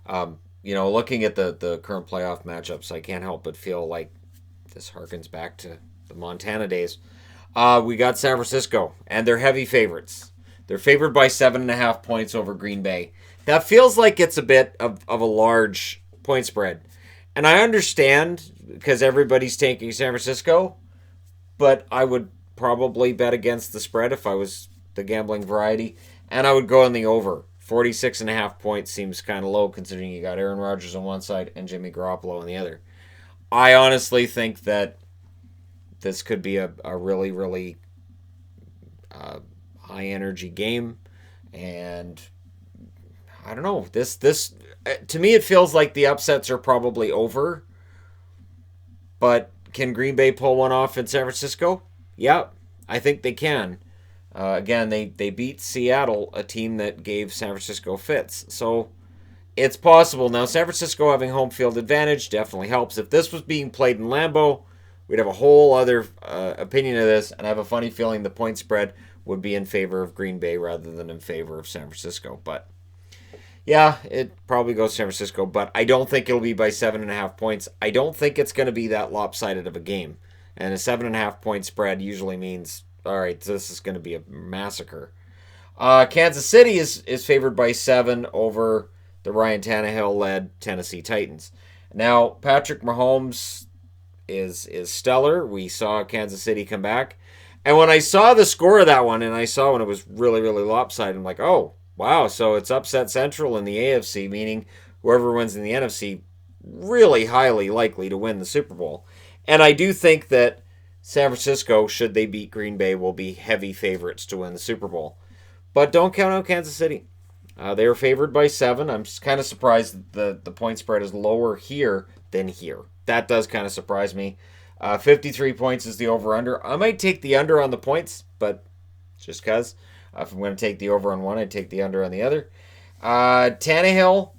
Looking at the current playoff matchups, I can't help but feel like this harkens back to the Montana days. We got San Francisco, and they're heavy favorites. They're favored by 7.5 points over Green Bay. That feels like it's a bit of a large point spread. And I understand because everybody's taking San Francisco, but I would probably bet against the spread if I was the gambling variety. And I would go on the over. 46.5 points seems kind of low considering you got Aaron Rodgers on one side and Jimmy Garoppolo on the other. I honestly think that this could be a really, really high energy game. And I don't know. This to me, it feels like the upsets are probably over. But can Green Bay pull one off in San Francisco? Yeah, I think they can. Again, they beat Seattle, a team that gave San Francisco fits. So it's possible. Now, San Francisco having home field advantage definitely helps. If this was being played in Lambeau, we'd have a whole other opinion of this, and I have a funny feeling the point spread would be in favor of Green Bay rather than in favor of San Francisco. But yeah, it probably goes San Francisco, but I don't think it'll be by 7.5 points. I don't think it's going to be that lopsided of a game. And a 7.5 point spread usually means, all right, this is going to be a massacre. Kansas City is favored by 7 over the Ryan Tannehill led Tennessee Titans. Now, Patrick Mahomes is stellar. We saw Kansas City come back. And when I saw the score of that one, and I saw when it was really, really lopsided, I'm like, oh, wow, so it's upset central in the AFC, meaning whoever wins in the NFC really highly likely to win the Super Bowl. And I do think that San Francisco, should they beat Green Bay, will be heavy favorites to win the Super Bowl. But don't count out Kansas City. They are favored by 7. I'm kind of surprised that the point spread is lower here than here. That does kind of surprise me. 53 points is the over-under. I might take the under on the points, but just because. If I'm going to take the over on one, I'd take the under on the other. Tannehill,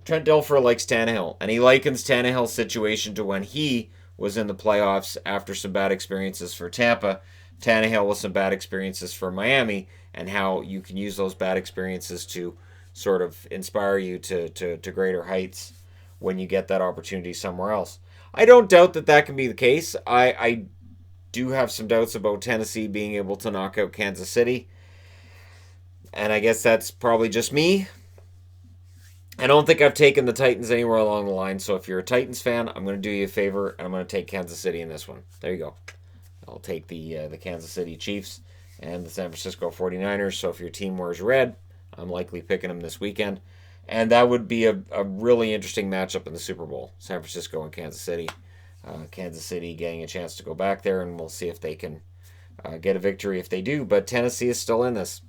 Trent Dilfer likes Tannehill, and he likens Tannehill's situation to when he was in the playoffs after some bad experiences for Tampa. Tannehill with some bad experiences for Miami, and how you can use those bad experiences to sort of inspire you to greater heights when you get that opportunity somewhere else. I don't doubt that can be the case. I do have some doubts about Tennessee being able to knock out Kansas City. And I guess that's probably just me. I don't think I've taken the Titans anywhere along the line. So if you're a Titans fan, I'm going to do you a favor, and I'm going to take Kansas City in this one. There you go. I'll take the Kansas City Chiefs and the San Francisco 49ers. So if your team wears red, I'm likely picking them this weekend. And that would be a really interesting matchup in the Super Bowl. San Francisco and Kansas City. Kansas City getting a chance to go back there, and we'll see if they can get a victory if they do. But Tennessee is still in this.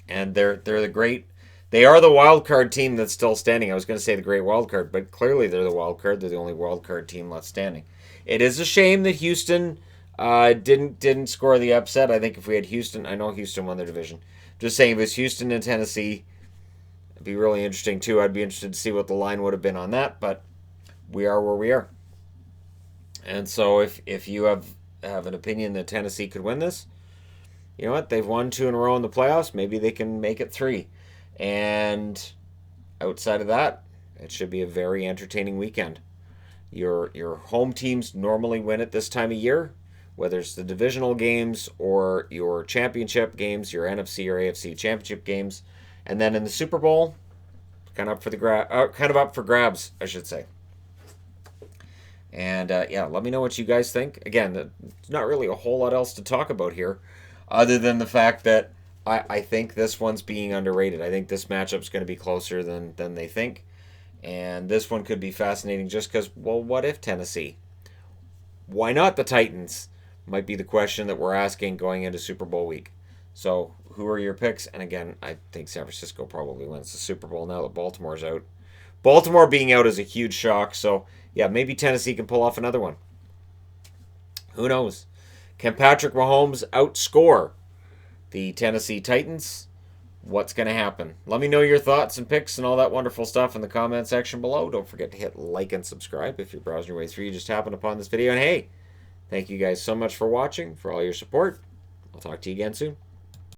And they're the great. They are the wild card team that's still standing. I was going to say the great wild card, but clearly they're the wild card. They're the only wild card team left standing. It is a shame that Houston didn't score the upset. I think if we had Houston, I know Houston won their division. Just saying, if it was Houston and Tennessee, it'd be really interesting too. I'd be interested to see what the line would have been on that, but we are where we are. And so if you have an opinion that Tennessee could win this, you know what? They've won 2 in a row in the playoffs. Maybe they can make it 3. And outside of that, it should be a very entertaining weekend. Your home teams normally win at this time of year, whether it's the divisional games or your championship games, your NFC or AFC championship games, and then in the Super Bowl, kind of up for grabs, I should say. And let me know what you guys think. Again, there's not really a whole lot else to talk about here, other than the fact that I think this one's being underrated. I think this matchup's going to be closer than they think. And this one could be fascinating just because, well, what if Tennessee? Why not the Titans? Might be the question that we're asking going into Super Bowl week. So, who are your picks? And again, I think San Francisco probably wins the Super Bowl now that Baltimore's out. Baltimore being out is a huge shock. So, yeah, maybe Tennessee can pull off another one. Who knows? Can Patrick Mahomes outscore the Tennessee Titans? What's going to happen? Let me know your thoughts and picks and all that wonderful stuff in the comment section below. Don't forget to hit like and subscribe if you're browsing your way through. You just happened upon this video. And hey, thank you guys so much for watching, for all your support. I'll talk to you again soon.